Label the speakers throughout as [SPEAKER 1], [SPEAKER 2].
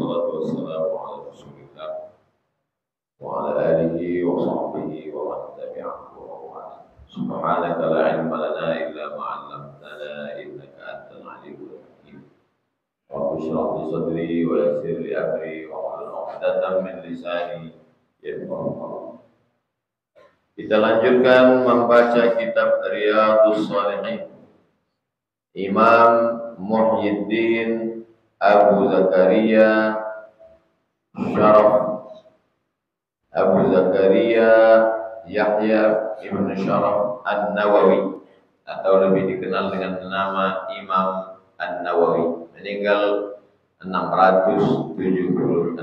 [SPEAKER 1] wassalatu wassalamu ala Rasulillah wa ala alihi wa sahbihi wa man tabi'ahu wa wala. Subhanaka la ilma lana illa ma 'allamtana innaka antal alimul hakim. Rabbi shrah li sadri wa yassir li amri wa hlul 'uqdatam min lisani yafqahu qawli. Kita lanjutkan membaca kitab Riyadhus Shalihin. Imam Muhyiddin Abu Zakaria Yahya Ibn Sharaf An-Nawawi, atau lebih dikenal dengan nama Imam An-Nawawi, meninggal 676.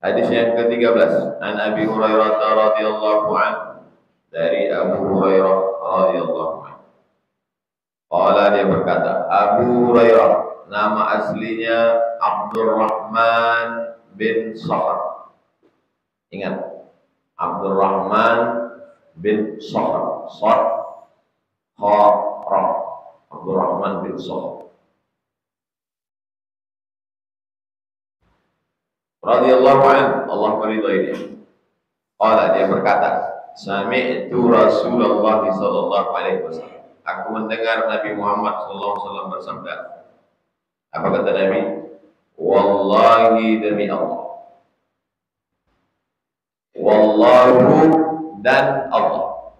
[SPEAKER 1] Hadis yang ke-13, an Abi Hurairah radhiyallahu anhu, dari Abu Hurairah radhiyallahu anhu. Qala, dia berkata, Abu Hurairah nama aslinya Abdurrahman bin Sakhr. Ingat, Abdurrahman bin Sakhr. Abdurrahman bin Sakhr radhiyallahu anhu, Allah meridainya. Qala, dia berkata, sami'tu Rasulullah sallallahu alaihi wasallam. Aku mendengar Nabi Muhammad sallallahu alaihi wasallam bersabda. Apa kata Nabi? Wallahi, demi Allah. Wallahu, dan Allah.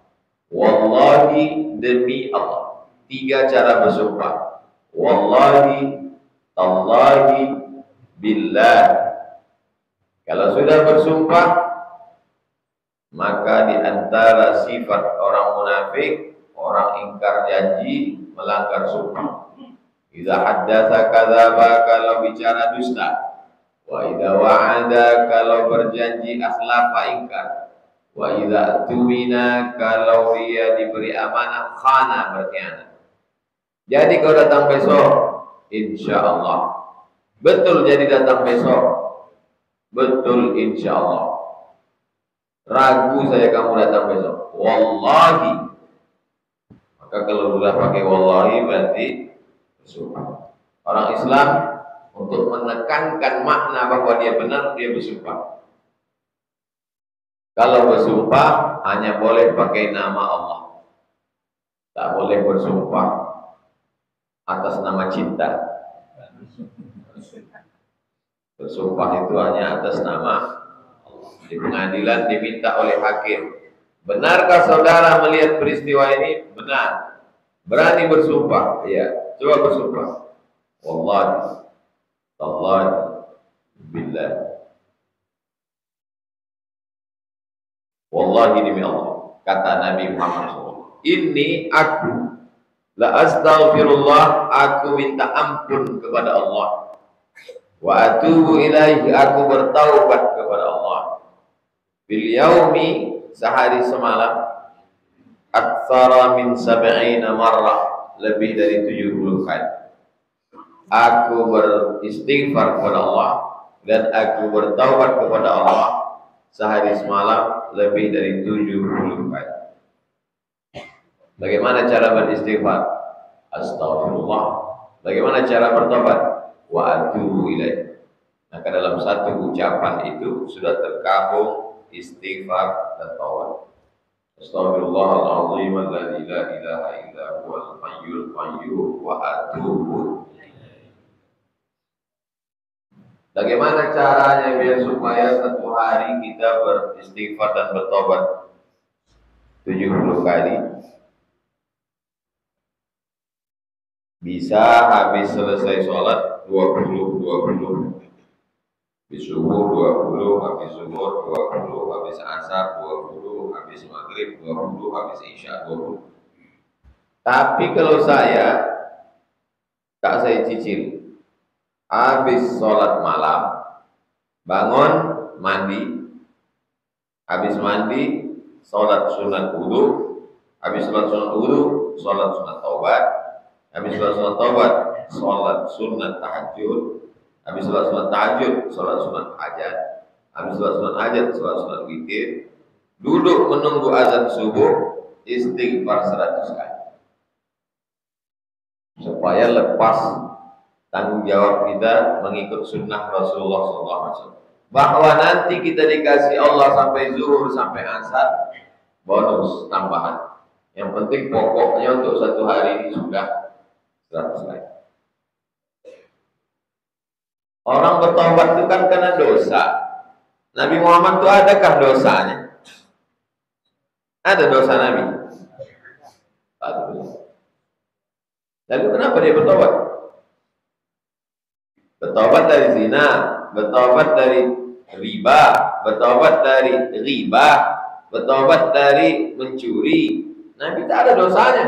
[SPEAKER 1] Wallahi, demi Allah. 3 cara bersumpah. Wallahi, tallahi, billah. Kalau sudah bersumpah, maka di antara sifat orang munafik, orang ingkar janji, melanggar sumpah. Idza haddatsa kadzaba, kalau bicara dusta. Wa idza wa'ada, kalau berjanji akhlafa, ingkar. Wa idza tumina, kalau dia diberi amanah, khana, berkhianat. Jadi kalau datang besok, insyaallah. Betul jadi datang besok. Betul insyaallah. Ragu saya kamu datang besok. Wallahi. Maka kalau sudah pakai wallahi berarti bersumpah. Orang Islam untuk menekankan makna bahwa dia benar, dia bersumpah. Kalau bersumpah hanya boleh pakai nama Allah. Tak boleh bersumpah atas nama cinta. Bersumpah itu hanya atas nama Allah. Di pengadilan diminta oleh hakim, benarkah saudara melihat peristiwa ini? Benar. Berani bersumpah? Iya. Coba bersumpah. Wallahi, tallahi, billah. Wallahi, demi Allah. Kata Nabi Muhammad SAW. Ini aku la astaghfirullah, aku minta ampun kepada Allah. Wa atubu ilaihi, aku bertaubat kepada Allah. Bil yaumi, sehari semalam, aktsara min 70 marrah, lebih dari 70 kali. Aku beristighfar kepada Allah dan aku bertaubat kepada Allah sehari semalam lebih dari 70 kali. Bagaimana cara beristighfar? Astaghfirullah. Bagaimana cara bertobat? Wa atubu ilaih. Maka dalam satu ucapan itu sudah terkabung istighfar dan taubat. Astaghfirullahaladzim alladzi la ilaha illa huwal hayyul qayyum wa atubu ilaih. Bagaimana caranya biar supaya satu hari kita beristighfar dan bertobat 70 kali? Bisa habis selesai sholat 20, habis subuh 20, habis zuhur 20, habis asar 20, habis maghrib 20, habis isya 20. Tapi kalau saya cicil. Habis sholat malam, bangun, mandi. Habis mandi, sholat sunat wudu. Habis sholat sunat wudu, sholat sunat taubat. Habis sholat sunat taubat, sholat sunat tahajud. Habis sholat sunat tahajud, sholat sunat hajat. Habis sholat sunat hajat, sholat sunat witir. Duduk menunggu azan subuh, istighfar 100 kali. Supaya lepas tanggung jawab kita mengikut sunnah Rasulullah SAW. Bahwa nanti kita dikasih Allah sampai zuhur sampai asar, bonus tambahan. Yang penting pokoknya untuk satu hari ini sudah 100 kali. Orang bertobat itu kan karena dosa. Nabi Muhammad itu adakah dosanya? Ada dosa Nabi? Lalu kenapa dia bertobat? Bertobat dari zina, bertobat dari riba, bertobat dari riba, bertobat dari mencuri. Nabi tak ada dosanya.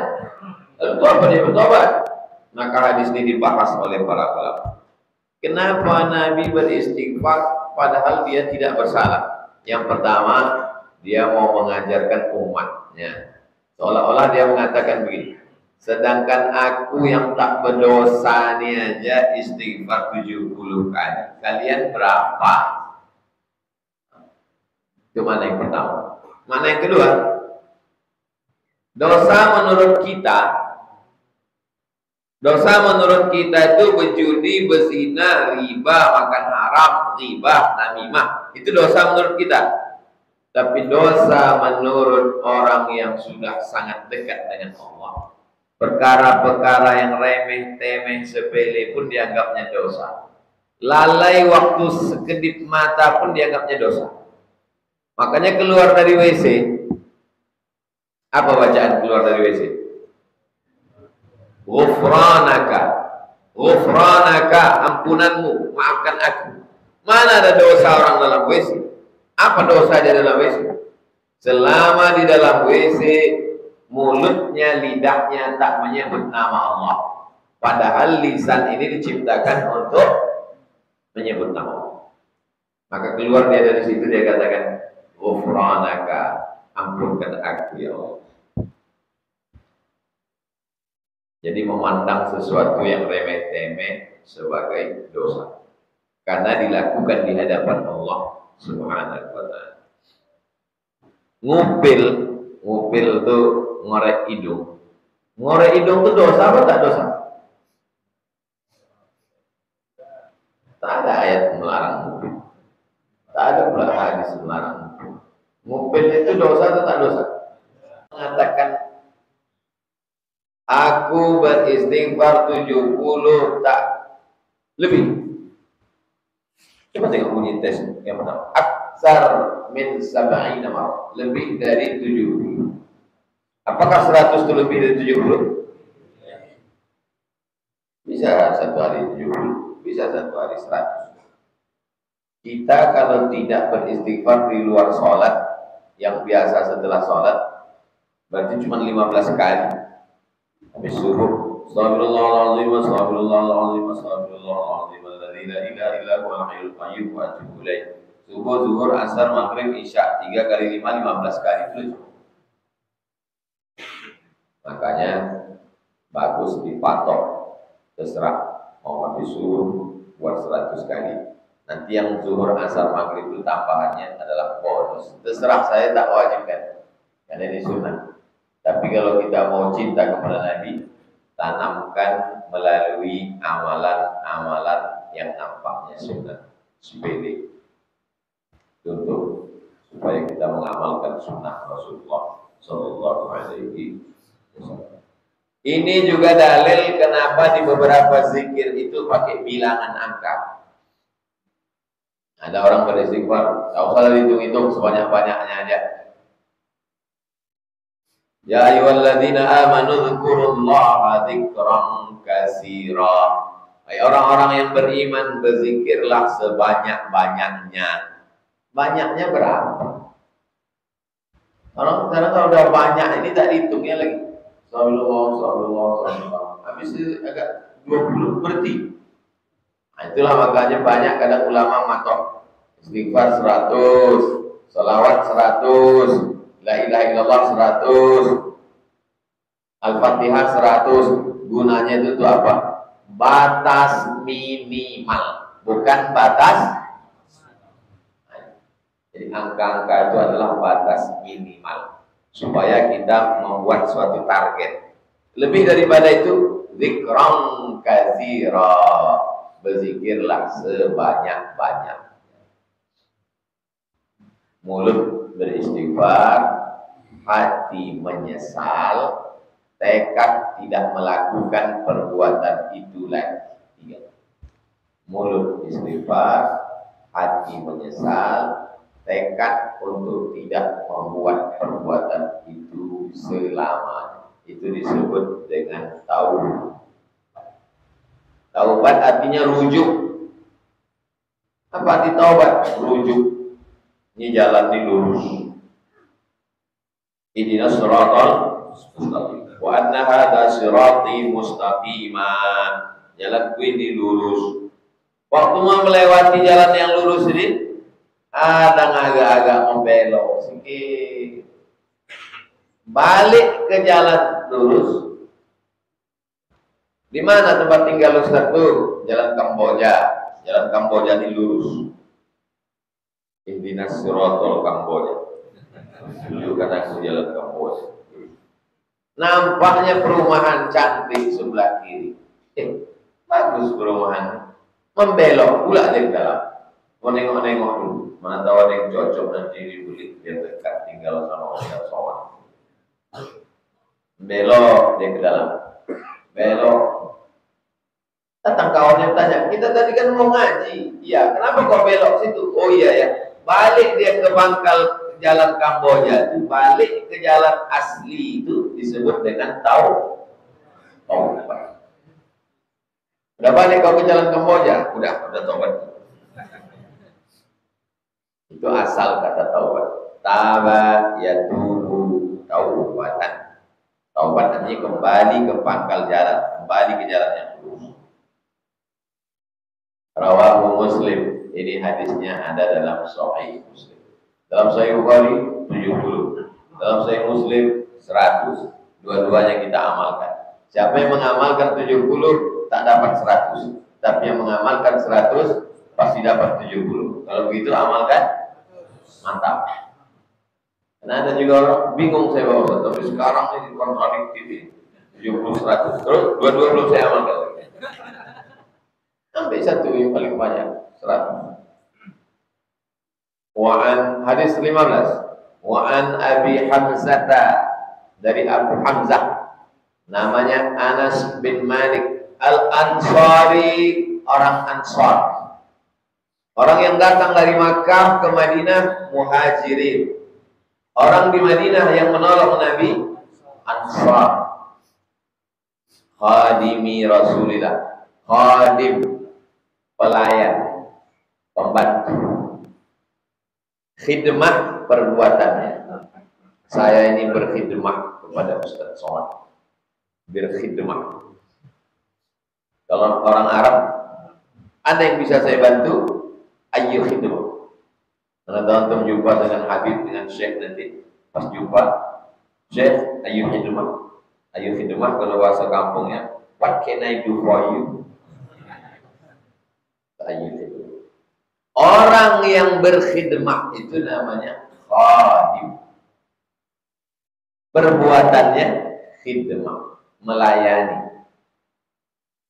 [SPEAKER 1] Lalu itu apa dia bertobat? Maka hadis ini dibahas oleh para ulama. Kenapa Nabi beristighfar padahal dia tidak bersalah? Yang pertama, dia mau mengajarkan umatnya. Seolah-olah dia mengatakan begini, sedangkan aku yang tak berdosa ini aja istighfar 70 kali. Kalian berapa? Itu mana yang pertama. Mana yang kedua? Dosa menurut kita itu berjudi, berzina, riba, makan haram, riba, namimah. Itu dosa menurut kita. Tapi dosa menurut orang yang sudah sangat dekat dengan Allah, perkara-perkara yang remeh-temeh sepele pun dianggapnya dosa. Lalai waktu sekedip mata pun dianggapnya dosa. Makanya keluar dari WC, apa bacaan keluar dari WC? Ghufranaka, ghufranaka, ampunanmu, maafkan aku. Mana ada dosa orang dalam WC? Apa dosa dia dalam WC? Selama di dalam WC, mulutnya, lidahnya tak menyebut nama Allah. Padahal lisan ini diciptakan untuk menyebut nama Allah. Maka keluar dia dari situ, dia katakan, ghufranaka, ampunkan aku ya Allah. Jadi memandang sesuatu yang remeh-temeh sebagai dosa, karena dilakukan di hadapan Allah Subhanahu wa ta'ala. Ngupil itu ngorek hidung. Ngorek hidung itu dosa apa tak dosa? Tak ada ayat melarang ngupil. Tak ada pula hadis melarang ngupil. Ngupil itu dosa atau tak dosa? Mengatakan aku beristighfar 70 tak lebih. Coba tengok bunyi tes yang pertama. Aksar min sab'ina marrah, lebih dari 70. Apakah 100 itu lebih dari 70? Bisa satu hari 70, bisa satu hari 100. Kita kalau tidak beristighfar di luar sholat, yang biasa setelah sholat, berarti cuma 15 kali. Habis subuh, astagfirullahaladzim, astagfirullahaladzim, astagfirullahaladzim, alladzi la ilaha illa huwal hayyul qayyum wa atubu ilaih. Subuh, zuhur, asar, maghrib, isya, 3 kali 5, 15 kali itu. Makanya bagus dipatok, terserah mau habis subuh buat 100 kali. Nanti yang zuhur, asar, maghrib itu tambahannya adalah bonus. Terserah, saya tak wajibkan, karena ini sunnah. Tapi kalau kita mau cinta kepada Nabi, tanamkan melalui amalan-amalan yang nampaknya sunnah, sepele, untuk supaya kita mengamalkan sunnah Rasulullah Sallallahu Alaihi Wasallam. Ini juga dalil kenapa di beberapa zikir itu pakai bilangan angka. Ada orang beristighfar, tak usah dihitung-hitung, sebanyak-banyaknya aja. Ya ayyuhalladzina amanu dzkurullaha dzikran katsira. Hai orang-orang yang beriman, berzikirlah sebanyak-banyaknya. Banyaknya berapa? Orang sekarang kalau udah banyak ini tak dihitungnya lagi. Sallallahu. Habis itu agak 20 berarti. Nah, itulah makanya banyak kadang ulama matok. Istighfar 100, salawat 100, la ilaha illallah 100, Al-Fatihah 100. Gunanya itu apa? Batas minimal, bukan batas. Jadi angka-angka itu adalah batas minimal supaya kita membuat suatu target. Lebih daripada itu dzikran katsira. Berzikirlah sebanyak-banyak. Mulut beristighfar, hati menyesal, tekad tidak melakukan perbuatan itu lagi. Tiga. Mulut istighfar, hati menyesal, tekad untuk tidak membuat perbuatan itu selamanya. Itu disebut dengan taubat. Taubat artinya rujuk. Apa arti taubat? Rujuk. Ini jalan ini lurus. Ihdinas siratal mustaqim. Wa anna hadza sirati mustaqiman. Jalanku ini lurus. Waktu mau melewati jalan yang lurus ini, ada agak-agak membelok sedikit. Balik ke jalan lurus. Di mana tempat tinggal Ustaz tuh? Jalan Kamboja. Jalan Kamboja ini lurus. Ihdinas siratal Kamboja. Tunjukkan aku jalan Kamboja. Nampaknya perumahan cantik sebelah kiri. Bagus perumahan. Membelok pula dari dalam. Menengok-nengok dulu. Mana tahu ada yang cocok nanti dibeli. Biar dekat tinggal sama orang sowan. Belok dia ke dalam. Belok. Datang kawannya tanya, kita tadi kan mau ngaji. Iya, kenapa kok belok situ? Oh iya ya. Balik dia ke pangkal jalan Kamboja itu, balik ke jalan asli itu disebut dengan taubat. Udah balik kau ke jalan Kamboja? Udah taubat. Itu asal kata taubat. Taba yatubu taubatan. Taubat artinya kembali ke pangkal jalan, kembali ke jalan yang lurus. Rawahu Muslim. Ini hadisnya ada dalam Sahih Muslim. Dalam Sahih Bukhari 70, dalam Sahih Muslim 100. Dua-duanya kita amalkan. Siapa yang mengamalkan 70 tak dapat 100, tapi yang mengamalkan 100 pasti dapat 70. Kalau begitu amalkan, mantap. Karena ada juga orang bingung saya bawa, tapi sekarang ini kontradiktif ini 70 100. Terus dua-dua belum saya amalkan. Sampai satu yang paling banyak 100. Wa'an hadis 15. Wa'an Abi Hamzata, dari Abu Hamzah, namanya Anas bin Malik Al-Ansari, orang Ansar, orang yang datang dari Makkah ke Madinah, muhajirin. Orang di Madinah yang menolong Nabi, Ansar. Khadimi Rasulillah, khadim, pelayan, pembantu. Khidmah perbuatannya. Saya ini berkhidmah kepada Ustaz Somad. Berkhidmah. Kalau orang Arab, ada yang bisa saya bantu? Ayo khidmah. Karena antum jumpa dengan Habib, dengan Syekh nanti. Pas jumpa, Syekh, ayo khidmah. Ayo khidmah kalau bahasa kampungnya, what can I do for you? Ayo khidmah. Orang yang berkhidmah itu namanya khadim. Perbuatannya khidmah, melayani.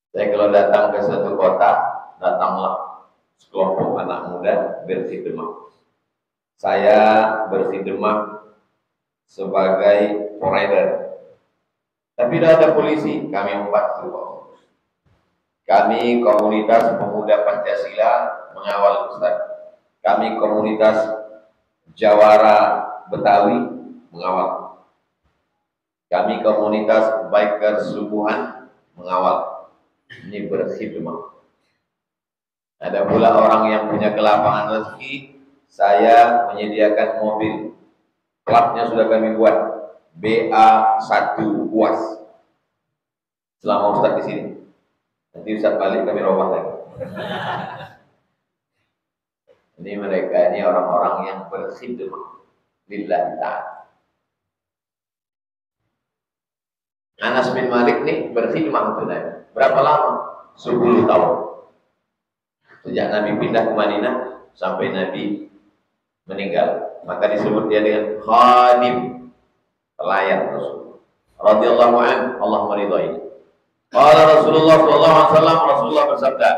[SPEAKER 1] Saya kalau datang ke suatu kota, datanglah sekelompok anak muda berkhidmah. Saya berkhidmah sebagai provider. Tapi tidak ada polisi, kami membantu. Kami komunitas pemuda Pancasila mengawal Ustaz. Kami komunitas Jawara Betawi mengawal. Kami komunitas biker subuhan mengawal. Ini berkhidmah. Ada pula orang yang punya kelapangan rezeki, saya menyediakan mobil. Klubnya sudah kami buat, BA1 UAS. Selama Ustaz di sini. Nanti Ustaz balik kami robah lagi. Ini mereka ini orang-orang yang berkhidmah lillahi ta'ala. Anas bin Malik nih berkhidmah untuk Nabi. Berapa lama? 10 tahun. Sejak Nabi pindah ke Madinah sampai Nabi meninggal. Maka disebut dia dengan khadim, pelayan Rasul. Radhiyallahu anhu, Allah meridhai. Qala Rasulullah sallallahu alaihi wasallam, Rasulullah bersabda,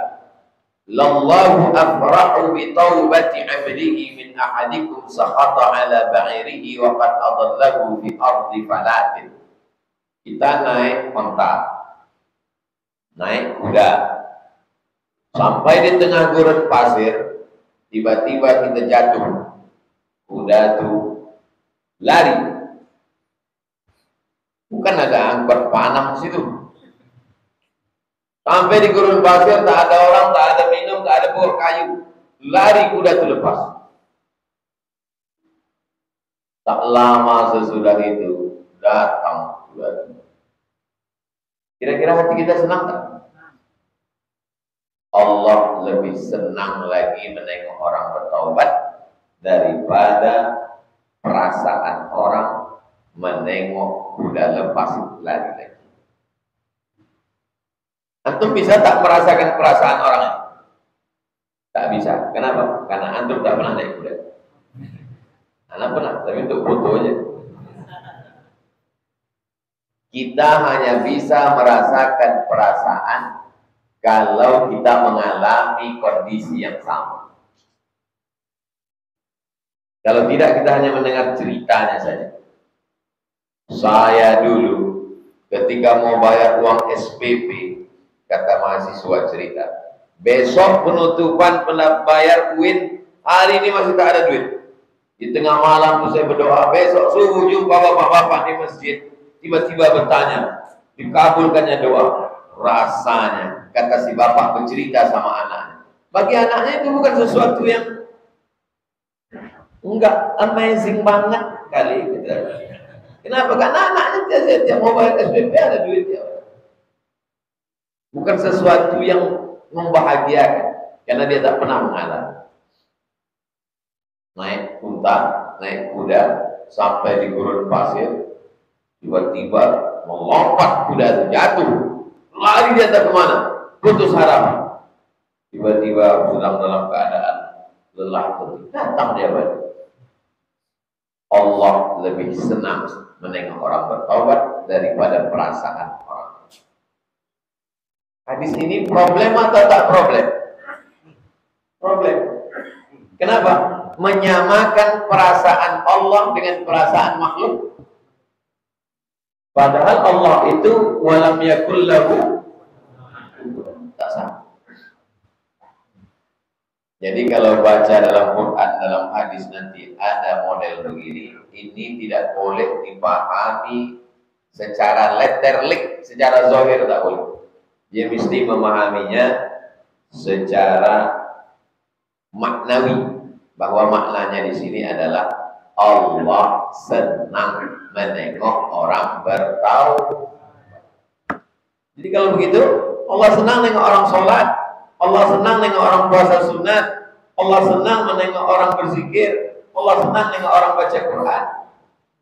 [SPEAKER 1] "Lallahu afrahu bi taubati 'abdihi min ahadikum sakhata 'ala ba'irihi wa qad adallahu fi ardi falatin." Kita naik onta, naik kuda, sampai di tengah gurun pasir, tiba-tiba kita jatuh. Kuda tuh lari. Bukan ada angkot panah di situ. Sampai di gurun pasir, tak ada orang, tak ada minum, tak ada bor kayu. Lari kuda itu lepas. Tak lama sesudah itu datang kuda itu. Kira-kira hati kita senang tak? Allah lebih senang lagi menengok orang bertaubat daripada perasaan orang menengok kuda lepas lari lagi. Antum bisa tak merasakan perasaan orang ini? Tak bisa. Kenapa? Karena antum tak pernah naik kuda. Anak pernah, tapi untuk foto aja. Kita hanya bisa merasakan perasaan kalau kita mengalami kondisi yang sama. Kalau tidak, kita hanya mendengar ceritanya saja. Saya dulu ketika mau bayar uang SPP, kata mahasiswa cerita, besok penutupan bayar UIN, hari ini masih tak ada duit. Di tengah malam saya berdoa, besok subuh jumpa bapak-bapak di masjid. Tiba-tiba bertanya, dikabulkannya doa. Rasanya, kata si bapak bercerita sama anaknya, bagi anaknya itu bukan sesuatu yang enggak amazing banget kali gitu. Kenapa? Karena anaknya dia mau bayar SPP ada duitnya. Bukan sesuatu yang membahagiakan, karena dia tak pernah mengalami. Naik unta, naik kuda sampai di gurun pasir, tiba-tiba melompat kuda itu jatuh, lari dia tak kemana, putus harapan. Tiba-tiba sedang dalam keadaan lelah, datang dia balik. Allah lebih senang menengok orang bertaubat daripada perasaan orang. Hadis ini problem atau tak problem? Problem. Kenapa? Menyamakan perasaan Allah dengan perasaan makhluk. Padahal Allah itu walam yakul lahu, tak sama. Jadi kalau baca dalam Quran, dalam hadis nanti ada model begini, ini tidak boleh dipahami secara letterlik, secara zahir tak boleh. Dia mesti memahaminya secara maknawi, bahwa maknanya di sini adalah Allah senang menengok orang bertaubat. Jadi kalau begitu, Allah senang menengok orang sholat, Allah senang menengok orang puasa sunat, Allah senang menengok orang berzikir, Allah senang menengok orang baca Quran.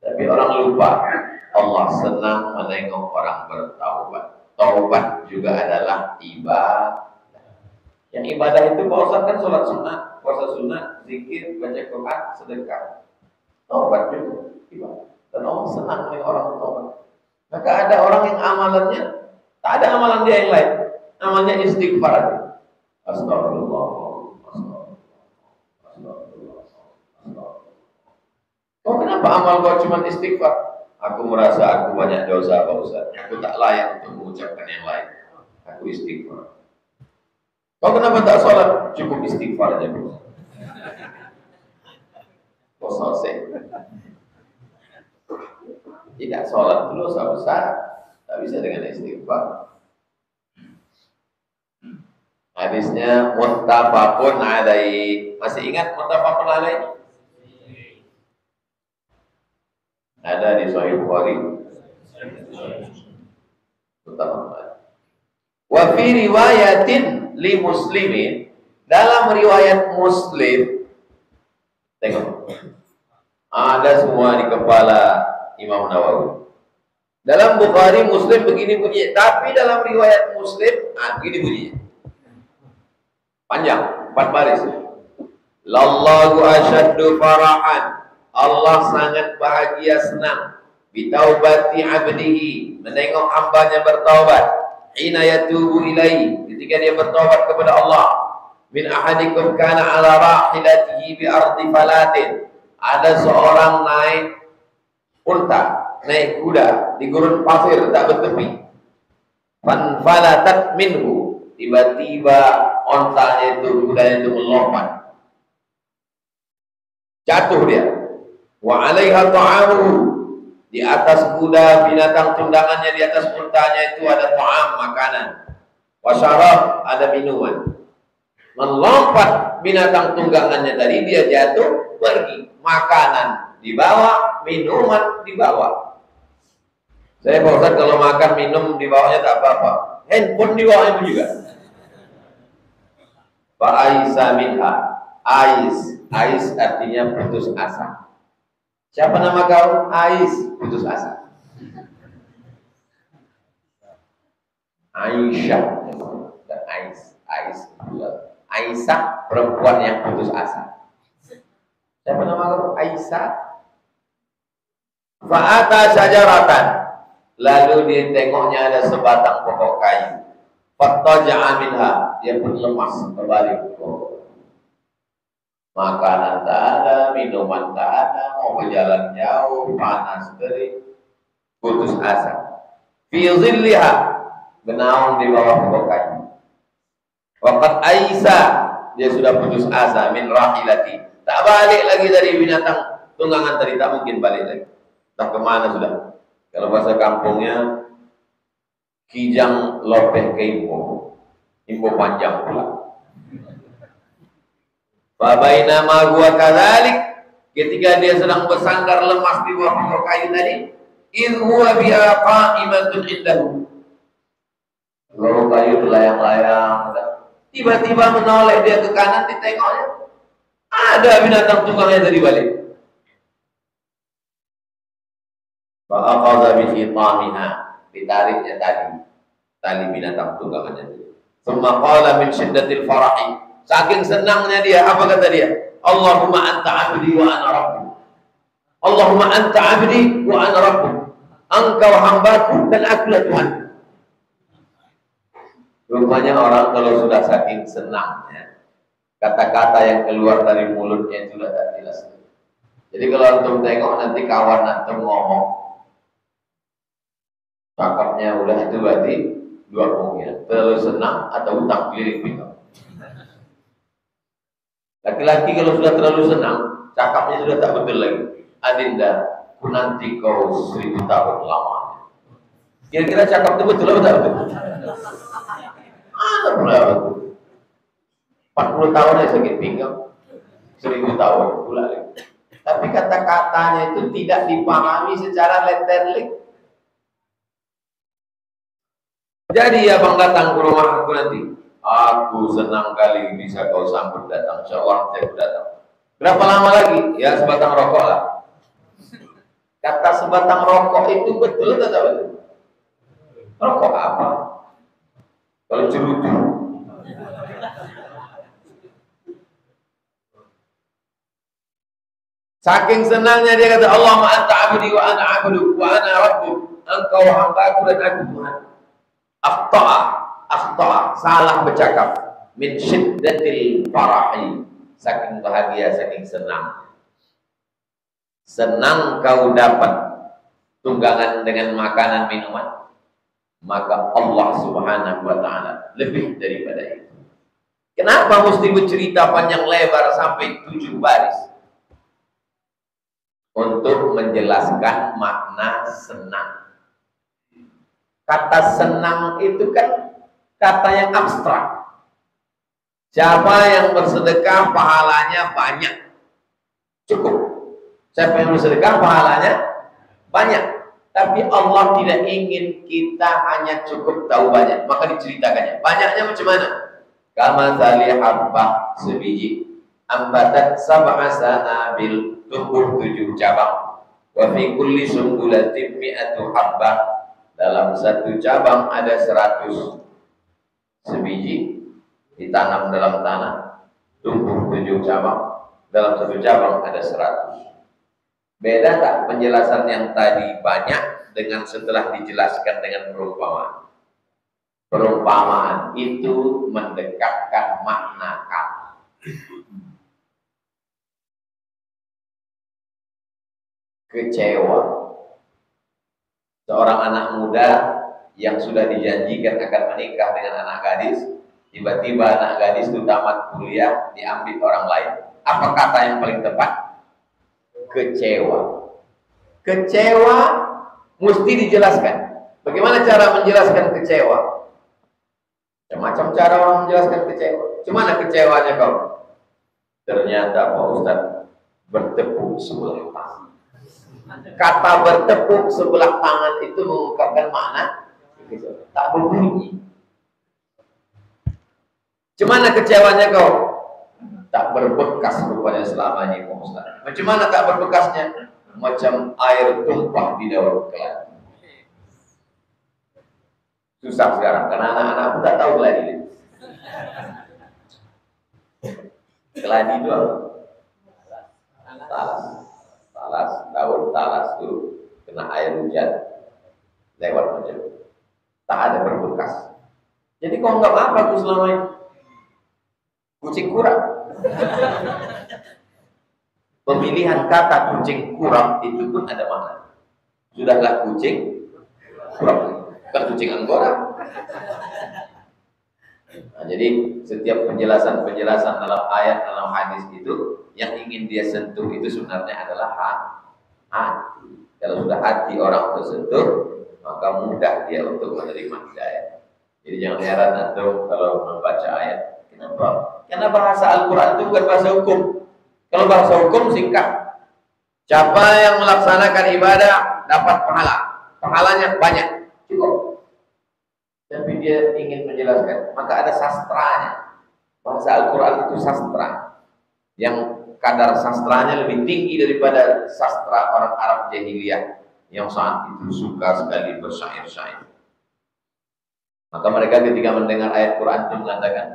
[SPEAKER 1] Tapi orang lupa, Allah senang menengok orang bertaubat. Taubat juga adalah ibadah. Yang ibadah itu Pak Ustaz kan sholat sunat, puasa sunat, zikir, baca Quran, sedekah. Taubat juga ibadah. Dan Allah senang menengok orang bertaubat. Maka ada orang yang amalannya tak ada amalan dia yang lain, amalnya istighfar. Astagfirullah, astagfirullah. Oh, kenapa amal kau cuma istighfar? Aku merasa aku banyak dosa, Pak Ustaz. Aku tak layak untuk mengucapkan yang lain. Aku istighfar. Kau kenapa tak sholat? Cukup istighfar aja, Pak Ustaz. Kau selesai. Tidak sholat dulu dosa besar, tak bisa dengan istighfar. Hadisnya muttafaqun alaihi. Masih ingat muttafaqun alaihi? Ada di Sahih Bukhari. Muttafaqun alaihi. Wa fi riwayatin li Muslimin, dalam riwayat Muslim, tengok, ada semua di kepala Imam Nawawi. Dalam Bukhari, Muslim begini bunyinya, tapi dalam riwayat Muslim, begini bunyinya. Panjang, 4 baris. Lallahu asyaddu farahan, Allah sangat bahagia senang, bitaubati abdihi, menengok hambanya bertaubat, hina yatubu ilaihi, ketika dia bertobat kepada Allah. Min ahadikum kana ala rahilatihi bi ardi falatin, ada seorang naik unta, naik kuda di gurun pasir tak bertepi. Fanfalatat minhu, tiba-tiba ontanya itu, kudanya itu melompat, jatuh dia. Wa alaiha ta'amuhu, di atas kuda binatang tundangannya, di atas untanya itu ada ta'am, makanan. Wa syarab, ada minuman. Melompat binatang tunggangannya tadi, dia jatuh, pergi. Makanan dibawa, minuman dibawa. Saya Pak Ustaz kalau makan minum di bawahnya tak apa-apa. Handphone di bawahnya juga. Pak Aisa minha. Ais artinya putus asa. Siapa nama kau? Ais, putus asa. Aisyah. Dan Aisyah perempuan yang putus asa. Siapa nama kau? Aisyah. Fa'ata syajaratan, lalu dia tengoknya ada sebatang pokok kayu. Fattaja'a minha, dia pun lemas kembali. Makanan tak ada, minuman tak ada, mau berjalan jauh, panas terik, putus asa. Fi zilliha, bernaung di bawah pokok kayu. Waqad Aisyah, dia sudah putus asa min rahilati, tak balik lagi dari binatang tunggangan tadi, tak mungkin balik lagi. Tak kemana sudah. Kalau bahasa kampungnya, kijang lopeh ke imbo panjang pula. Fabainama huwa kadzalik, ketika dia sedang bersandar lemas di bawah pokok kayu tadi, idh huwa biha qa'imatun indahu, pokok kayu layang-layang, tiba-tiba menoleh dia ke kanan, ditengoknya ada binatang tunggangannya dari balik. Fa'aqadha bihitamiha, ditariknya tali binatang tunggangannya tadi. Tsumma qala min syiddatil farahi, saking senangnya dia, apa kata dia? Allahumma anta abdi wa ana rabbuk. Allahumma anta abdi wa ana rabbuk. Engkau hambaku dan akulah Tuhan. Rupanya orang kalau sudah saking senangnya, kata-kata yang keluar dari mulutnya itu sudah tak jelas. Jadi kalau antum tengok nanti kawan antum ngomong, cakapnya udah, itu berarti dua kemungkinan, terlalu senang atau utang lirik pikir. Laki-laki kalau sudah terlalu senang, cakapnya sudah tak betul lagi. Adinda, ku nanti kau 1000 tahun lamanya. Kira-kira cakap itu betul atau tak betul? Berapa tuh? 40 tahun ya sakit pinggang, 1000 tahun pula lagi. Tapi kata-katanya itu tidak dipahami secara letterlik. Jadi abang datang ke rumah aku nanti, aku senang kali bisa kau sambut datang, insyaallah saya datang. Berapa lama lagi? Ya sebatang rokok lah. Kata sebatang rokok itu betul atau tak betul? Rokok apa? Kalau cerutu. Saking senangnya dia kata, Allahumma anta abdi wa ana abdu wa ana rabbuk. Engkau hambaku dan aku Tuhan. Akhta'a, salah bercakap. Min syiddatil farahi, saking bahagia, saking senang. Senang kau dapat tunggangan dengan makanan minuman, maka Allah Subhanahu wa ta'ala lebih daripada itu. Kenapa mesti bercerita panjang lebar sampai 7 baris? Untuk menjelaskan makna senang. Kata senang itu kan kata yang abstrak. Siapa yang bersedekah pahalanya banyak, cukup. Siapa yang bersedekah pahalanya banyak. Tapi Allah tidak ingin kita hanya cukup tahu banyak, maka diceritakannya. Banyaknya macam mana? Kama tali habbah sebiji, ambatat sab'a sanabil, tumbuh 7 cabang. Wa fi kulli sumbulatin mi'atu habbah, dalam satu cabang ada 100 sebiji, ditanam dalam tanah, tumbuh 7 cabang, dalam satu cabang ada 100. Beda tak penjelasan yang tadi banyak dengan setelah dijelaskan dengan perumpamaan? Perumpamaan itu mendekatkan makna kata. Kecewa. Seorang anak muda yang sudah dijanjikan akan menikah dengan anak gadis, tiba-tiba anak gadis itu tamat kuliah diambil orang lain. Apa kata yang paling tepat? Kecewa. Kecewa mesti dijelaskan. Bagaimana cara menjelaskan kecewa? Macam-macam cara orang menjelaskan kecewa. Gimana kecewanya kau? Ternyata Pak Ustaz bertepuk sebelah tangan. Kata bertepuk sebelah tangan itu mengungkapkan makna tak berbunyi. Gimana kecewanya kau? Tak berbekas rupanya selama ini Pak Ustaz. Macam mana tak berbekasnya? Macam air tumpah di daun keladi. Susah sekarang karena anak-anak pun tak tahu keladi. Keladi itu apa? Talas, daun talas itu kena air hujan lewat macam tak ada berbekas. Jadi kau anggap apa tuh selama ini? Kucing kurang. Pemilihan kata kucing kurang itu pun ada makna. Sudahlah kucing kurang. Bukan kucing anggora. Nah, jadi setiap penjelasan-penjelasan dalam ayat, dalam hadis itu yang ingin dia sentuh itu sebenarnya adalah hati. Kalau sudah hati orang tersentuh, maka mudah dia untuk menerima hidayah. Jadi jangan heran antum kalau membaca ayat. Kenapa? Karena bahasa Al-Quran itu bukan bahasa hukum. Kalau bahasa hukum singkat. Siapa yang melaksanakan ibadah dapat pahala. Pahalanya banyak. Cukup. Tapi dia ingin menjelaskan, maka ada sastranya. Bahasa Al-Quran itu sastra. Yang kadar sastranya lebih tinggi daripada sastra orang Arab jahiliyah yang saat itu suka sekali bersyair-syair. Maka mereka ketika mendengar ayat Quran itu mengatakan,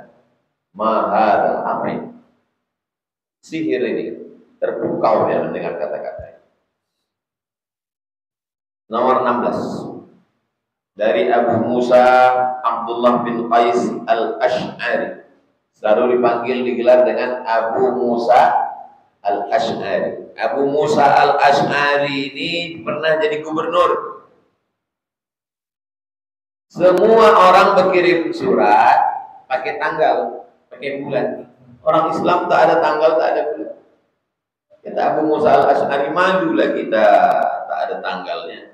[SPEAKER 1] mahal amri. Sihir ini. Terpukau dia mendengar kata-kata. Nomor 16. Dari Abu Musa Abdullah bin Qais al-Ash'ari, selalu dipanggil digelar dengan Abu Musa al-Ash'ari. Abu Musa al-Ash'ari ini pernah jadi gubernur. Semua orang berkirim surat pakai tanggal, pakai bulan. Orang Islam tak ada tanggal, tak ada bulan. Kata Abu Musa al-Ash'ari, majulah kita tak ada tanggalnya.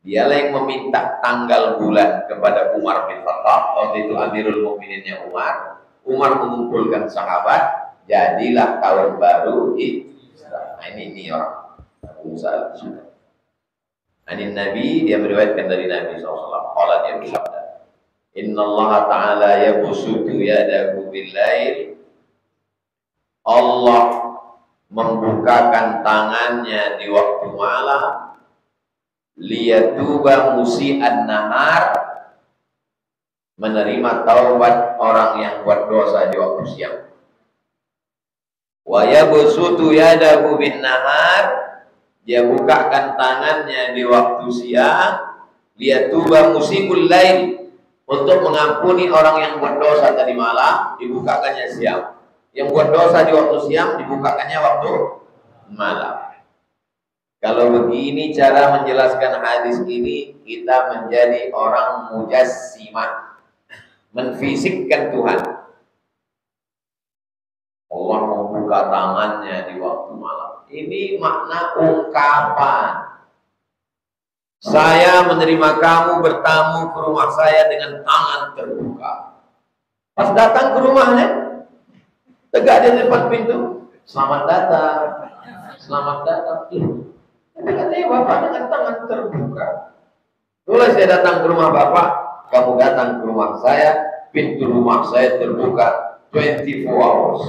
[SPEAKER 1] Dialah yang meminta tanggal bulan kepada Umar bin Khattab. Waktu itu Amirul Mukmininnya Umar. Umar mengumpulkan sahabat, jadilah tahun baru Islam. Nah, ini orang Abu Musa al-Ash'ari. Ini Nabi, dia meriwayatkan dari Nabi SAW. Allah dia bersabda, Inna Allah Ta'ala yabusutu yadahu bil-lail. Allah membukakan tangannya di waktu malam, liyatuba musi'an nahar, menerima taubat orang yang buat dosa di waktu siang. Wa yabsutu yadahu bin nahar, dia bukakan tangannya di waktu siang, liyatuba musi'ul lail, untuk mengampuni orang yang buat dosa tadi malam, dibukakannya siang. Yang buat dosa di waktu siang, dibukakannya waktu malam. Kalau begini cara menjelaskan hadis ini, kita menjadi orang mujassimah, menfisikkan Tuhan. Allah membuka tangannya di waktu malam. Ini makna ungkapan. Saya menerima kamu bertamu ke rumah saya dengan tangan terbuka. Pas datang ke rumahnya, tegak di depan pintu, selamat datang, selamat datang. Katanya bapak dengan tangan terbuka. Mulai saya datang ke rumah bapak, kamu datang ke rumah saya, pintu rumah saya terbuka 24 hours,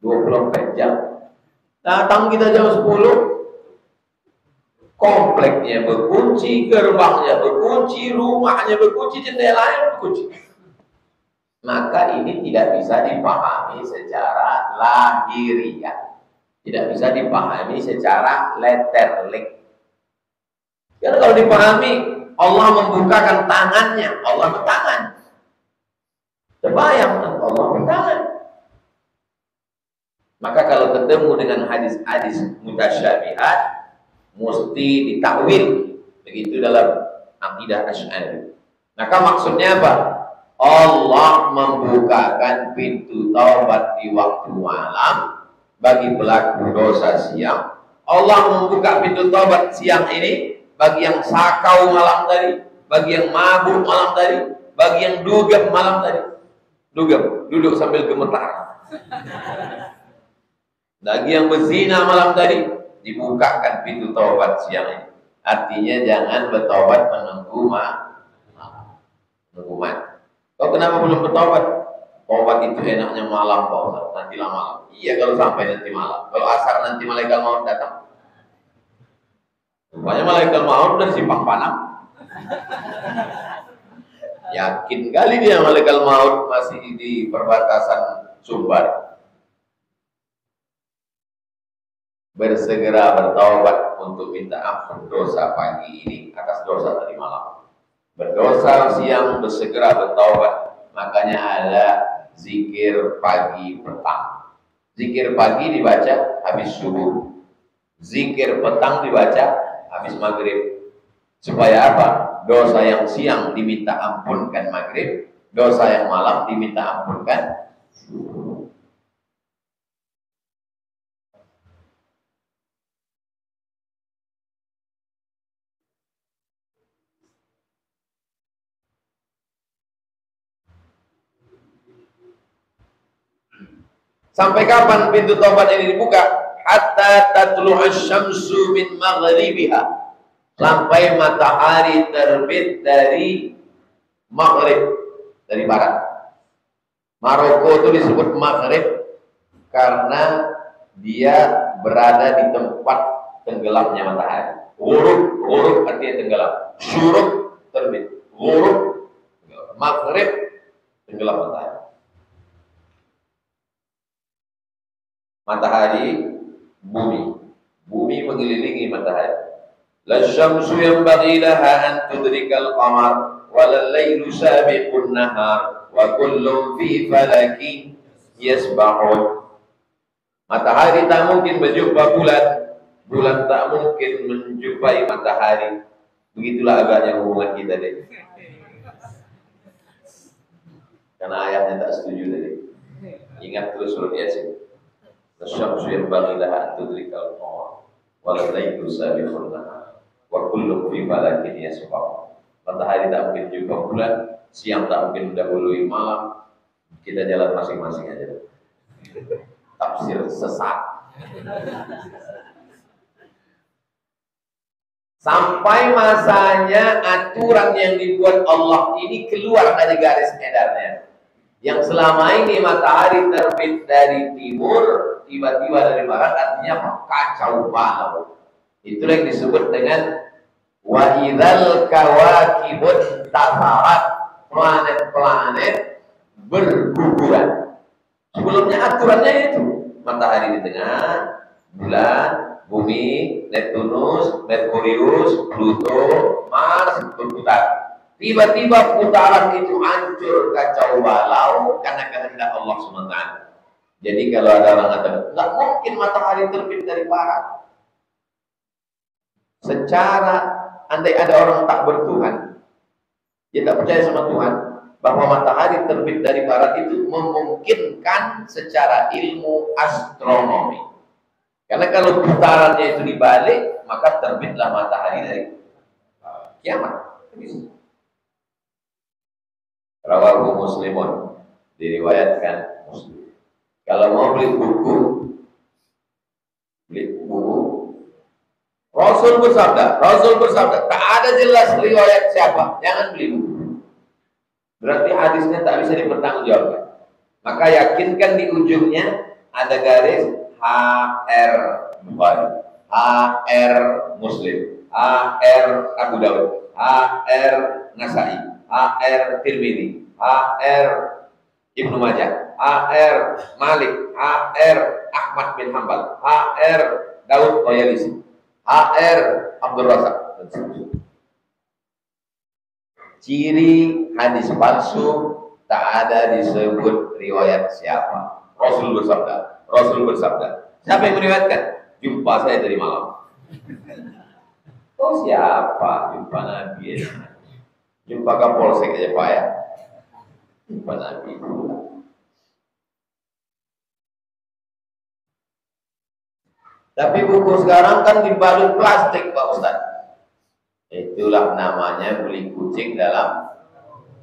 [SPEAKER 1] 24 jam. Datang kita jam 10, kompleknya berkunci, gerbangnya berkunci, rumahnya berkunci, jendelanya berkunci. Maka ini tidak bisa dipahami secara lahiriah. Tidak bisa dipahami secara letterlik. Karena kalau dipahami, Allah membukakan tangannya. Allah bertangan. Terbayang Allah bertangan. Maka kalau ketemu dengan hadis-hadis mutasyabihat, mesti ditakwil. Begitu dalam akidah Asy'ari. Maka maksudnya apa? Allah membukakan pintu taubat di waktu malam bagi pelaku dosa siang. Allah membuka pintu taubat siang ini bagi yang sakau malam tadi, bagi yang mabuk malam tadi, bagi yang dugem malam tadi. Dugem, duduk sambil gemetar. Bagi yang berzina malam tadi, dibukakan pintu taubat siang ini. Artinya jangan bertobat menunggu mati. Kau kenapa belum bertobat? Tobat itu enaknya malam, Pak Ustaz. Nanti malam. Iya, kalau sampai nanti malam. Kalau asar nanti malaikat maut datang. Rupanya malaikat maut udah simpang panam. Yakin kali dia malaikat maut masih di perbatasan Sumbar. Bersegera bertaubat untuk minta ampun dosa pagi ini atas dosa tadi malam. Berdosa siang, bersegera bertaubat. Makanya ada zikir pagi petang. Zikir pagi dibaca habis subuh. Zikir petang dibaca habis maghrib. Supaya apa? Dosa yang siang diminta ampunkan maghrib, dosa yang malam diminta ampunkan subuh. Sampai kapan pintu taubat ini dibuka? Hatta tatlu'asy syamsu min maghribiha. Sampai matahari terbit dari maghrib, dari barat. Maroko itu disebut maghrib karena dia berada di tempat tenggelamnya matahari. Ghurub artinya tenggelam. Syuruk terbit. Ghurub, maghrib, tenggelam matahari. Matahari, bumi mengelilingi matahari. La syamsu yanbaghi laha an tudrikal qamar wal lailu sabiqun nahar wa kullun fi falakin yasbahun. Matahari tak mungkin menjumpa bulan, bulan tak mungkin menjumpai matahari. Begitulah agaknya hubungan kita deh. Karena ayatnya tak setuju tadi. Ingat terus surat Yasin. Asyamsu yanbaghi laha an tudrikal qamar wal lailu sabiqun nahar wa kullun fi falakin yasbahun. Matahari tak mungkin jumpa bulan, siang tak mungkin mendahului malam. Kita jalan masing-masing aja. Tafsir sesat. Sampai masanya aturan yang dibuat Allah ini keluar dari garis edarnya. Yang selama ini matahari terbit dari timur, tiba-tiba dari barat, artinya kacau balau. Itu yang disebut dengan wa idzal kawakibun tafarat, planet-planet berguguran. Sebelumnya aturannya itu matahari di tengah, bulan, bumi, Neptunus, Merkurius, Pluto, Mars berputar. Tiba-tiba putaran itu hancur kacau balau karena kehendak Allah SWT. Jadi kalau ada orang katakan, nggak mungkin matahari terbit dari barat. Secara andai ada orang tak bertuhan, dia tak percaya sama Tuhan, bahwa matahari terbit dari barat itu memungkinkan secara ilmu astronomi. Karena kalau putarannya itu dibalik, maka terbitlah matahari dari kiamat. Rawahu Muslimun, diriwayatkan Muslim. Kalau mau beli buku, Rasul bersabda, tak ada jelas riwayat siapa, jangan beli buku. Berarti hadisnya tak bisa dipertanggungjawabkan. Maka yakinkan di ujungnya ada garis HR Bukhari, HR Muslim, HR Abu Dawud, HR Nasai, HR Tirmidzi, HR Ibnu Majah, HR Malik, HR Ahmad bin Hanbal, HR Daud Qayalisi, HR Abdul Razak. Ciri hadis palsu tak ada disebut riwayat siapa. Rasul bersabda. Siapa yang meriwayatkan? Jumpa saya tadi malam. Oh siapa? Jumpa Nabi. Jumpa Kapolsek aja Pak ya. Jumpa Nabi. Tapi buku sekarang kan dibalut plastik Pak Ustaz. Itulah namanya beli kucing dalam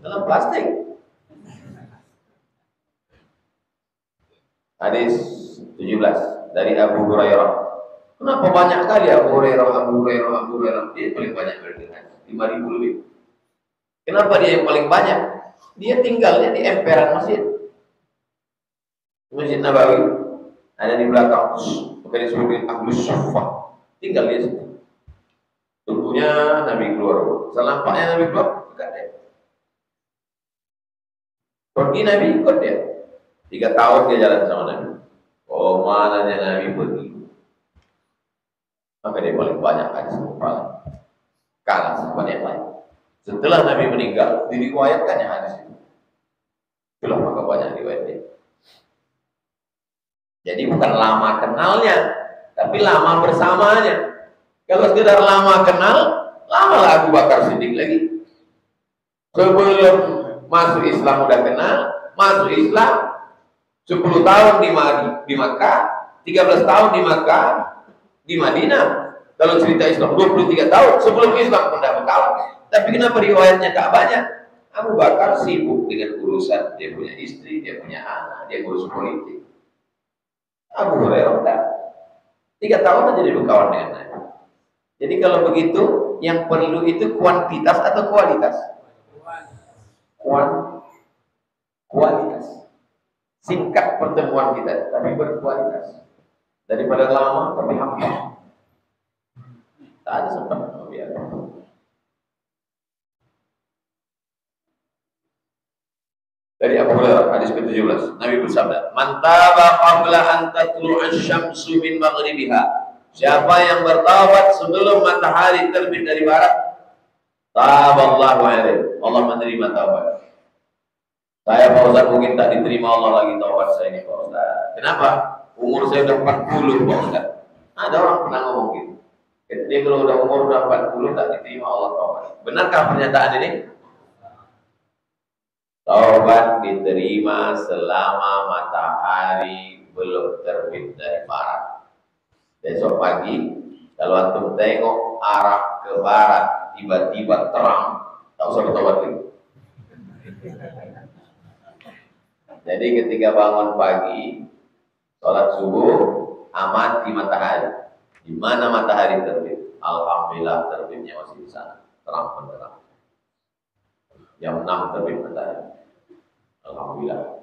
[SPEAKER 1] plastik. Hadis 17 dari Abu Hurairah. Kenapa banyak kali Abu Hurairah? Dia paling banyak berikan 5.000 lebih. Kenapa dia yang paling banyak? Dia tinggalnya di emperan Masjid Nabawi. Ada di belakang. Bukan disebut Ahlus Suffah. Tinggal dia situ. Tunggunya Nabi keluar. Selampaknya Nabi keluar, dekat dia. Pergi Nabi ikut dia. 3 tahun dia jalan sama Nabi. Oh mananya Nabi pergi. Maka dia paling banyak hadis kepala. Kalah sama yang lain. Setelah Nabi meninggal, diriwayatkannya hadis itu. Itulah maka banyak riwayat dia. Jadi bukan lama kenalnya, tapi lama bersamanya. Kalau sekedar lama kenal, lamalah Abu Bakar Siddiq lagi. Sebelum masuk Islam udah kenal, masuk Islam 10 tahun di Makkah, 13 tahun di Makkah, di Madinah. Kalau cerita Islam 23 tahun sebelum Islam pun dah bekal. Tapi kenapa riwayatnya tak banyak? Abu Bakar sibuk dengan urusan, dia punya istri, dia punya anak, dia ngurus politik. Abu Hurairah tak. 3 tahun aja dia berkawan dengan Nabi. Jadi kalau begitu, yang perlu itu kuantitas atau kualitas? Kualitas. Singkat pertemuan kita, tapi berkualitas. Daripada lama tapi hampa. Tak ada sempat biar. Dari Abu Hurairah hadis ke-17, Nabi bersabda, "Man taba qabla an tatlu'a asy-syamsu min maghribiha." Siapa yang bertaubat sebelum matahari terbit dari barat, taballahu alaihi. Allah menerima taubat. Saya Pak Ustaz mungkin tak diterima Allah lagi taubat saya ini Pak Ustaz. Kenapa? Umur saya udah 40 Pak Ustaz. Ada orang pernah ngomong gitu. Dia kalau udah umur udah 40 tak diterima Allah taubat. Benarkah pernyataan ini? Taubat diterima selama matahari belum terbit dari barat. Besok pagi, kalau antum tengok arah ke barat, tiba-tiba terang, tak usah bertobat lagi. Jadi ketika bangun pagi, sholat subuh, amati matahari. Di mana matahari terbit? Alhamdulillah terbitnya masih di sana, terang benderang. Jam 6 terbit matahari. Alhamdulillah.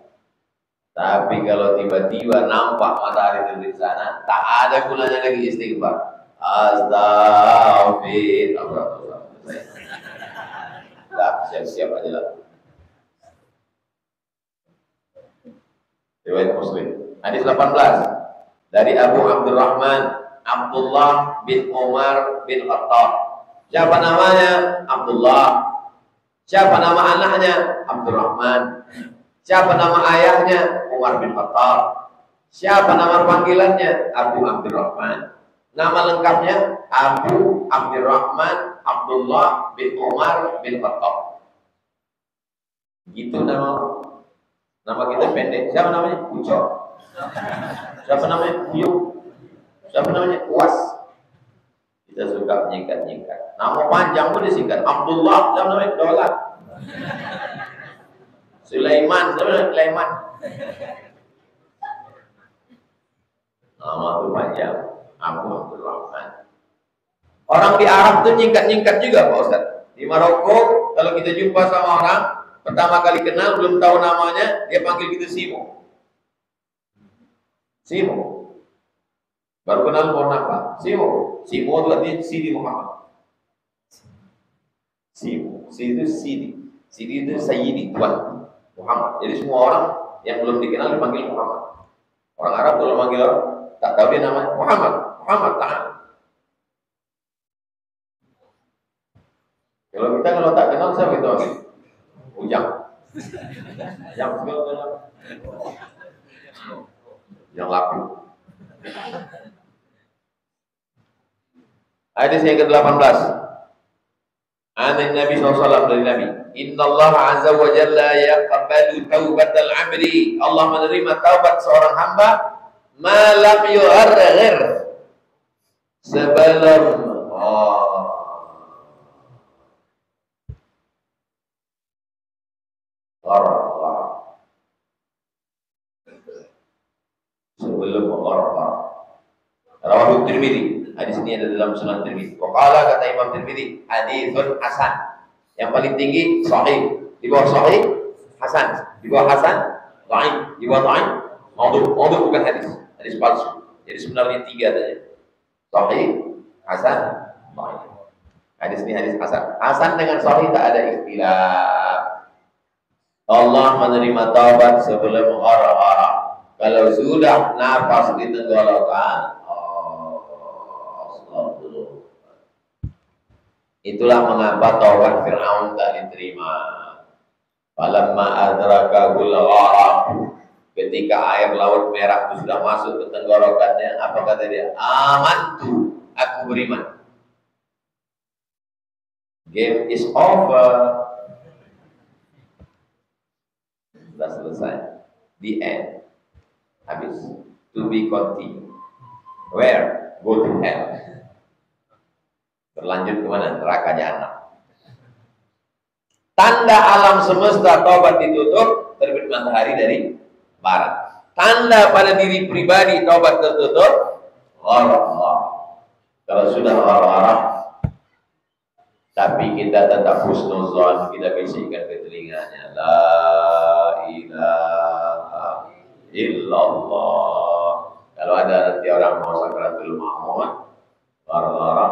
[SPEAKER 1] Tapi kalau tiba-tiba nampak matahari terbit di sana, tak ada gunanya lagi istighfar. Astagfirullah. Dah, siap-siap aja lah. Riwayat Muslim. Hadis 18 dari Abu Abdurrahman Abdullah bin Umar bin Khattab. Siapa namanya? Abdullah. Siapa nama anaknya? Abdurrahman. Siapa nama ayahnya? Umar bin Khattab. Siapa nama panggilannya? Abu Abdurrahman. Nama lengkapnya Abu Abdurrahman Abdullah bin Umar bin Khattab. Gitu nama kita pendek. Siapa namanya? Ucok. Siapa namanya? Buyuk. Siapa namanya? Uas. Kita suka menyikat-nyikat. Nama panjang pun disingkat. Abdullah. Siapa namanya? Dolat. Sulaiman. Siapa namanya? Sulaiman. Nama itu panjang. Abu Abdurrahman. Orang di Arab itu nyingkat-nyingkat juga Pak Ustaz. Di Maroko kalau kita jumpa sama orang pertama kali kenal belum tahu namanya, dia panggil kita Simo. Simo. Baru kenal mohon apa? Simo. Simo itu artinya Sidi Muhammad. Simo. Sidi itu Sidi. Sidi itu Sayyidi Tuhan Muhammad. Jadi semua orang yang belum dikenal dipanggil Muhammad. Orang Arab kalau manggil orang tak tahu dia namanya Muhammad. Muhammad tak. Kalau tak kenal siapa itu? Ujang. Yang yang laku. Hadis yang ke-18. Anak Nabi SAW dari Nabi. Inna Allah Azza wa Jalla yaqbalu taubatal abdi. Allah menerima taubat seorang hamba malam yu'arghir. Sebelum sebelum Rawahu Tirmidzi. Hadis ini ada dalam Sunan Tirmidzi. Qala kata Imam Tirmidzi, haditsun hasan. Yang paling tinggi sahih, di bawah sahih hasan, di bawah hasan dhaif, di bawah dhaif maudhu. Maudhu bukan hadis, hadis palsu. Jadi sebenarnya 3 saja. Sahih, hasan, dhaif. Hadis ini hadis hasan. Hasan dengan sahih tak ada ikhtilaf. Allah menerima taubat sebelum ghara-ghara. Kalau sudah nafas di tenggorokan, itulah mengapa taubat Fir'aun tak diterima. Falamma adrakahul gharaq, ketika air laut merah itu sudah masuk ke tenggorokannya, apa kata dia? Amantu, aku beriman. Game is over. Sudah selesai. The end. Habis. To be continued. Where? Go to hell. Berlanjut kemana? Neraka jahanam. Tanda alam semesta taubat ditutup, terbit matahari dari barat. Tanda pada diri pribadi taubat tertutup, ghara-ghara. Kalau sudah ghara-ghara, tapi kita tetap husnuzon, kita bisikkan ke telinganya, la ilaha illallah. Kalau ada nanti orang mau sakratul maut, ghara-ghara,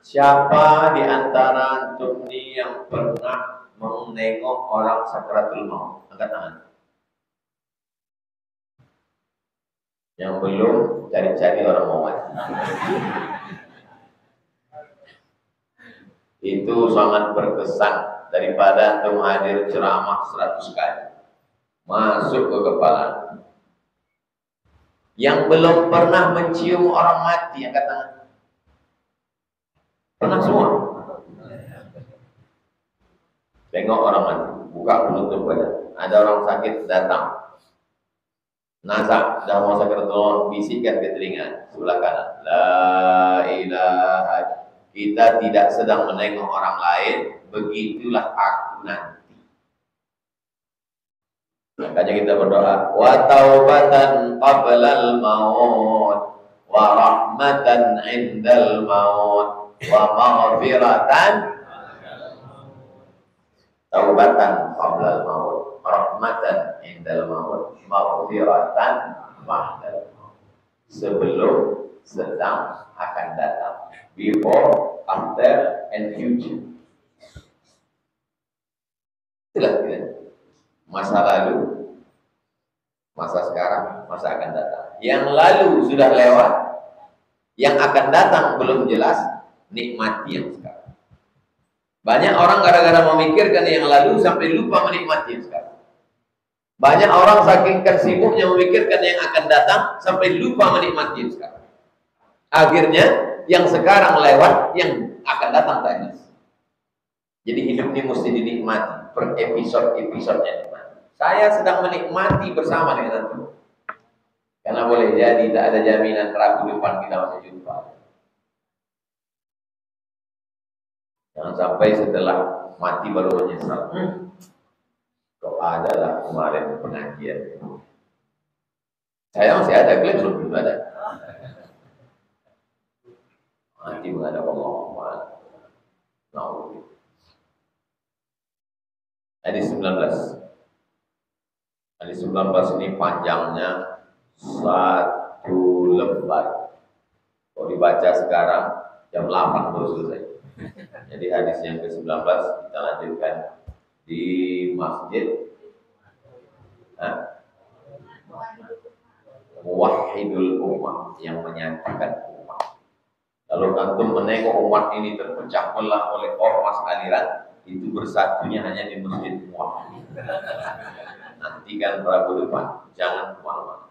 [SPEAKER 1] siapa di antara antum ini yang pernah menengok orang sakratul maut? Angkat tangan. Yang belum, cari-cari orang mau mati. Itu sangat berkesan daripada antum hadir ceramah 100 kali. Masuk ke kepala. Yang belum pernah mencium orang mati, angkat tangan. Pernah semua? Tengok orang mati, buka penutup badan. Ada orang sakit datang, nazak, dah mau sakratul, bisikkan ke telinga sebelah kanan. La ilaha. Kita tidak sedang menengok orang lain, begitulah aku nanti. Makanya kita berdoa, wa taubatan qablal maut, wa rahmatan indal maut, wa maghfiratan, taubatan qablal maut, rahmatan indal maut, maghfiratan ba'dal maut. Sebelum, sedang, akan datang. Before, after, and future. Itulah kita. Masa lalu, masa sekarang, masa akan datang. Yang lalu sudah lewat, yang akan datang belum jelas, nikmati yang sekarang. Banyak orang gara-gara memikirkan yang lalu sampai lupa menikmati yang sekarang. Banyak orang saking sibuknya memikirkan yang akan datang sampai lupa menikmati yang sekarang. Akhirnya yang sekarang lewat, yang akan datang tak jelas. Jadi hidup ini mesti dinikmati per episode-episodenya. Saya sedang menikmati bersama dengan antum. Karena boleh jadi tak ada jaminan ragu depan kita masih jumpa. Jangan sampai setelah mati baru menyesal. Kok ada lah kemarin pengajian. Saya masih ada, klaim belum ada. Mati menghadap Allah. Hadis 19. Hadis 19 ini panjangnya 1 lembar. Kalau dibaca sekarang jam 8 baru selesai. Jadi hadis yang ke-19 kita lanjutkan di masjid Muwahhidul Ummah, yang menyatukan umat. Kalau antum menengok umat ini terpecah belah oleh ormas aliran, itu bersatunya hanya di Masjid Muhammad. Nantikan Rabu depan, jangan kemana-mana.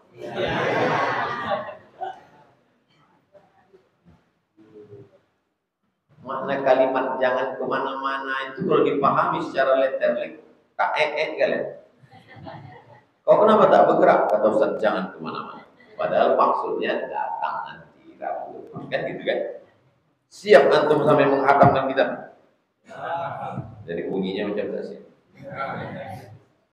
[SPEAKER 1] Makna kalimat jangan kemana-mana itu kalau dipahami secara letterlek, kalian. Kau kenapa tak bergerak? Kata Ustaz, jangan kemana-mana. Padahal maksudnya datang nanti Rabu depan, kan gitu kan? Siap antum sampai menghadapkan kita. Jadi bunyinya macam tak siap.